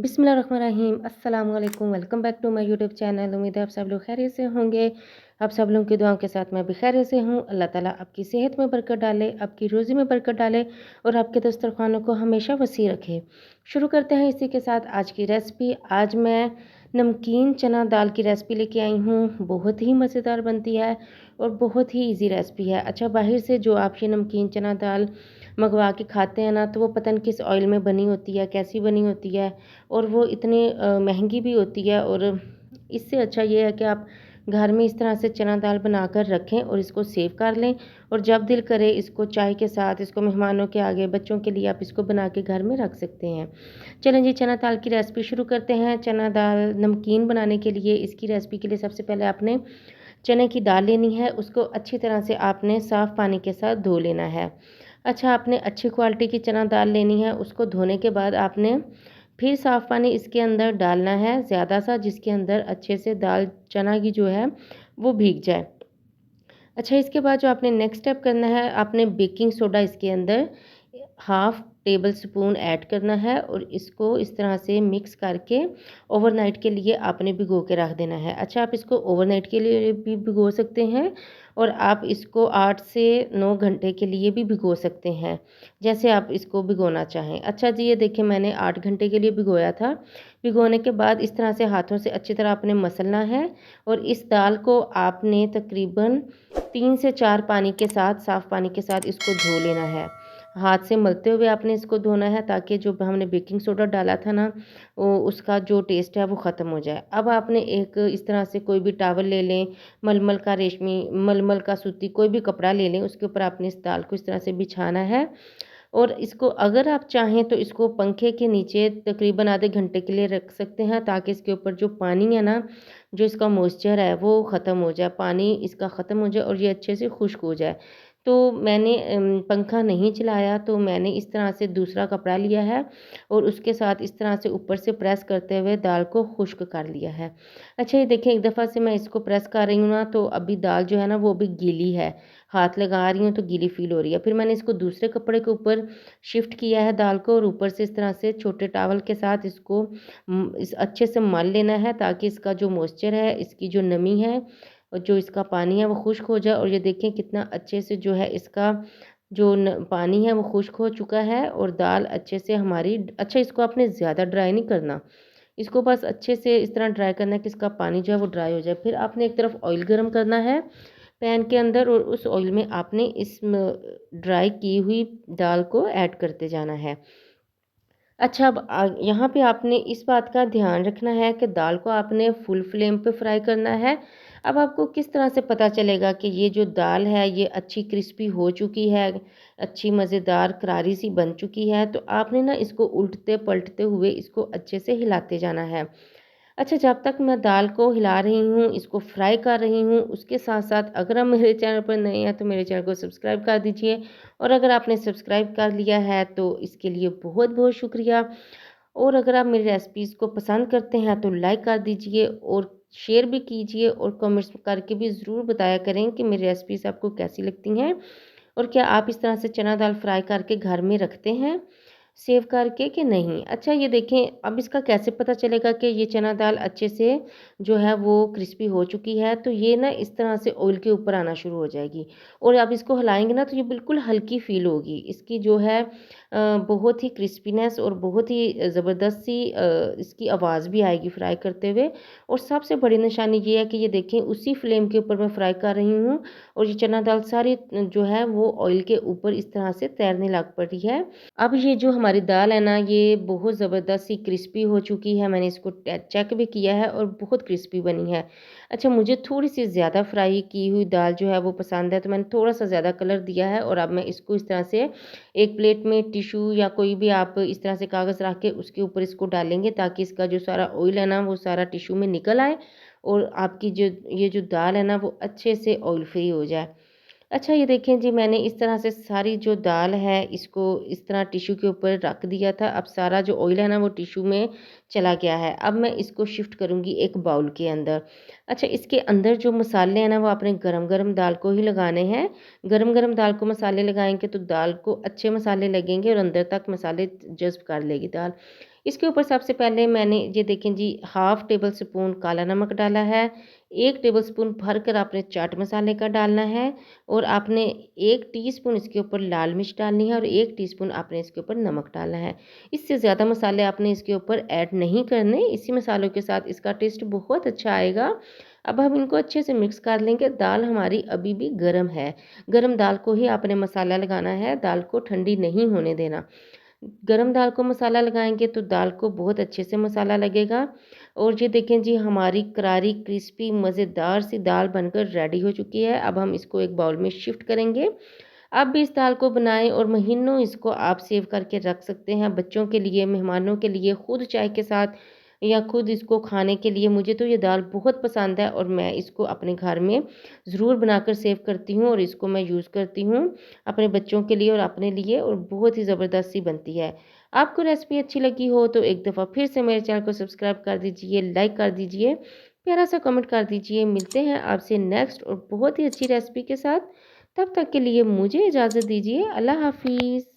बिस्मिल्लाहिर्रहमानिर्रहीम अस्सलाम वालेकुम। Welcome back to my YouTube channel. उम्मीद है आप सब लोग खैरियत से होंगे। आप सब लोगों की दुआओं के साथ मैं भी खैरियत से हूँ। अल्लाह ताला आपकी सेहत में बरकत डाले, आपकी रोज़ी में बरकत डाले और आपके दस्तरखानों को हमेशा वसी रखे। शुरू करते हैं इसी के साथ आज की रेसिपी। आज मैं नमकीन चना दाल की रेसिपी लेके आई हूँ। बहुत ही मज़ेदार बनती है और बहुत ही ईजी रेसिपी है। अच्छा, बाहर से जो आप ये नमकीन चना दाल मंगवा के खाते हैं ना, तो वो पता नहीं किस ऑयल में बनी होती है, कैसी बनी होती है, और वो इतनी महंगी भी होती है। और इससे अच्छा ये है कि आप घर में इस तरह से चना दाल बनाकर रखें और इसको सेव कर लें, और जब दिल करे इसको चाय के साथ, इसको मेहमानों के आगे, बच्चों के लिए आप इसको बना के घर में रख सकते हैं। चलें जी, चना दाल की रेसिपी शुरू करते हैं। चना दाल नमकीन बनाने के लिए, इसकी रेसिपी के लिए सबसे पहले आपने चने की दाल लेनी है। उसको अच्छी तरह से आपने साफ़ पानी के साथ धो लेना है। अच्छा, आपने अच्छी क्वालिटी की चना दाल लेनी है। उसको धोने के बाद आपने फिर साफ़ पानी इसके अंदर डालना है ज़्यादा सा, जिसके अंदर अच्छे से दाल चना की जो है वो भीग जाए। अच्छा, इसके बाद जो आपने नेक्स्ट स्टेप करना है, आपने बेकिंग सोडा इसके अंदर हाफ़ टेबल स्पून ऐड करना है और इसको इस तरह से मिक्स करके ओवरनाइट के लिए आपने भिगो के रख देना है। अच्छा, आप इसको ओवरनाइट के लिए भी भिगो सकते हैं और आप इसको 8 से 9 घंटे के लिए भी भिगो सकते हैं, जैसे आप इसको भिगोना चाहें। अच्छा जी, ये देखिए मैंने 8 घंटे के लिए भिगोया था। भिगोने के बाद इस तरह से हाथों से अच्छी तरह आपने मसलना है और इस दाल को आपने तकरीबन 3 से 4 पानी के साथ, साफ़ पानी के साथ इसको धो लेना है। हाथ से मलते हुए आपने इसको धोना है, ताकि जो हमने बेकिंग सोडा डाला था ना, वो उसका जो टेस्ट है वो ख़त्म हो जाए। अब आपने एक इस तरह से कोई भी टॉवल ले लें, मलमल का रेशमी, मलमल का सूती कोई भी कपड़ा ले लें, उसके ऊपर आपने इस दाल को इस तरह से बिछाना है। और इसको अगर आप चाहें तो इसको पंखे के नीचे तकरीबन आधे घंटे के लिए रख सकते हैं, ताकि इसके ऊपर जो पानी है ना, जो इसका मॉइस्चर है वो ख़त्म हो जाए, पानी इसका ख़त्म हो जाए और ये अच्छे से खुश्क हो जाए। तो मैंने पंखा नहीं चलाया, तो मैंने इस तरह से दूसरा कपड़ा लिया है और उसके साथ इस तरह से ऊपर से प्रेस करते हुए दाल को खुश्क कर लिया है। अच्छा, ये देखिए एक दफ़ा से मैं इसको प्रेस कर रही हूँ ना, तो अभी दाल जो है ना वो अभी गीली है। हाथ लगा रही हूँ तो गीली फ़ील हो रही है। फिर मैंने इसको दूसरे कपड़े के ऊपर शिफ्ट किया है दाल को, और ऊपर से इस तरह से छोटे टॉवल के साथ इसको इस अच्छे से मल लेना है, ताकि इसका जो मॉइस्चर है, इसकी जो नमी है और जो इसका पानी है वो खुश्क हो जाए। और ये देखें कितना अच्छे से जो है इसका जो पानी है वो खुश्क हो चुका है और दाल अच्छे से हमारी, अच्छा इसको आपने ज़्यादा ड्राई नहीं करना, इसको बस अच्छे से इस तरह ड्राई करना है कि इसका पानी जो है वो ड्राई हो जाए। फिर आपने एक तरफ ऑयल गर्म करना है पैन के अंदर, और उस ऑयल में आपने इस ड्राई की हुई दाल को ऐड करते जाना है। अच्छा, अब यहाँ पे आपने इस बात का ध्यान रखना है कि दाल को आपने फुल फ्लेम पे फ्राई करना है। अब आपको किस तरह से पता चलेगा कि ये जो दाल है ये अच्छी क्रिस्पी हो चुकी है, अच्छी मज़ेदार करारी सी बन चुकी है, तो आपने ना इसको उल्टते पलटते हुए इसको अच्छे से हिलाते जाना है। अच्छा, जब तक मैं दाल को हिला रही हूँ, इसको फ्राई कर रही हूँ, उसके साथ-साथ अगर आप मेरे चैनल पर नए हैं तो मेरे चैनल को सब्सक्राइब कर दीजिए, और अगर आपने सब्सक्राइब कर लिया है तो इसके लिए बहुत-बहुत शुक्रिया। और अगर आप मेरी रेसिपीज़ को पसंद करते हैं तो लाइक कर दीजिए और शेयर भी कीजिए, और कमेंट्स करके भी ज़रूर बताया करें कि मेरी रेसिपीज़ आपको कैसी लगती हैं, और क्या आप इस तरह से चना दाल फ्राई करके घर में रखते हैं सेव करके कि नहीं। अच्छा, ये देखें अब इसका कैसे पता चलेगा कि ये चना दाल अच्छे से जो है वो क्रिस्पी हो चुकी है, तो ये ना इस तरह से ऑयल के ऊपर आना शुरू हो जाएगी, और अब इसको हिलाएंगे ना तो ये बिल्कुल हल्की फील होगी, इसकी जो है बहुत ही क्रिस्पीनेस और बहुत ही ज़बरदस्त सी इसकी आवाज़ भी आएगी फ्राई करते हुए। और सबसे बड़ी निशानी ये है कि ये देखें उसी फ्लेम के ऊपर मैं फ्राई कर रही हूँ, और ये चना दाल सारी जो है वो ऑयल के ऊपर इस तरह से तैरने लग पड़ी है। अब ये जो हमारी दाल है ना, ये बहुत ज़बरदस्त सी क्रिस्पी हो चुकी है। मैंने इसको चेक भी किया है और बहुत क्रिस्पी बनी है। अच्छा, मुझे थोड़ी-सी ज़्यादा फ्राई की हुई दाल जो है वो पसंद है, तो मैंने थोड़ा-सा ज़्यादा कलर दिया है, और अब मैं इसको इस तरह से एक प्लेट में टिश्यू या कोई भी आप इस तरह से कागज़ रख के उसके ऊपर इसको डालेंगे, ताकि इसका जो सारा ऑयल है ना वो सारा टिश्यू में निकल आए, और आपकी जो ये जो दाल है ना वो अच्छे से ऑयल फ्री हो जाए। अच्छा, ये देखें जी, मैंने इस तरह से सारी जो दाल है इसको इस तरह टिश्यू के ऊपर रख दिया था। अब सारा जो ऑयल है ना वो टिश्यू में चला गया है। अब मैं इसको शिफ्ट करूँगी एक बाउल के अंदर। अच्छा, इसके अंदर जो मसाले हैं ना वो आपने गरम-गरम दाल को ही लगाने हैं। गरम-गरम दाल को मसाले लगाएँगे तो दाल को अच्छे मसाले लगेंगे और अंदर तक मसाले जज़्ब कर लेगी दाल। इसके ऊपर सबसे पहले मैंने ये देखें जी हाफ़ टेबल स्पून काला नमक डाला है, 1 टेबल स्पून भरकर आपने चाट मसाले का डालना है और आपने 1 टीस्पून इसके ऊपर लाल मिर्च डालनी है और 1 टीस्पून आपने इसके ऊपर नमक डालना है। इससे ज़्यादा मसाले आपने इसके ऊपर ऐड नहीं करने, इसी मसालों के साथ इसका टेस्ट बहुत अच्छा आएगा। अब हम इनको अच्छे से मिक्स कर लेंगे। दाल हमारी अभी भी गर्म है, गर्म दाल को ही आपने मसाला लगाना है, दाल को ठंडी नहीं होने देना। गरम दाल को मसाला लगाएंगे तो दाल को बहुत अच्छे से मसाला लगेगा। और ये देखें जी हमारी करारी क्रिस्पी मज़ेदार सी दाल बनकर रेडी हो चुकी है। अब हम इसको एक बाउल में शिफ्ट करेंगे। आप भी इस दाल को बनाएं और महीनों इसको आप सेव करके रख सकते हैं बच्चों के लिए, मेहमानों के लिए, खुद चाय के साथ या खुद इसको खाने के लिए। मुझे तो ये दाल बहुत पसंद है और मैं इसको अपने घर में ज़रूर बनाकर सेव करती हूँ और इसको मैं यूज़ करती हूँ अपने बच्चों के लिए और अपने लिए, और बहुत ही ज़बरदस्त सी बनती है। आपको रेसिपी अच्छी लगी हो तो एक दफ़ा फिर से मेरे चैनल को सब्सक्राइब कर दीजिए, लाइक कर दीजिए, प्यारा सा कमेंट कर दीजिए। मिलते हैं आपसे नेक्स्ट और बहुत ही अच्छी रेसिपी के साथ। तब तक के लिए मुझे इजाज़त दीजिए। अल्लाह हाफ़िज़।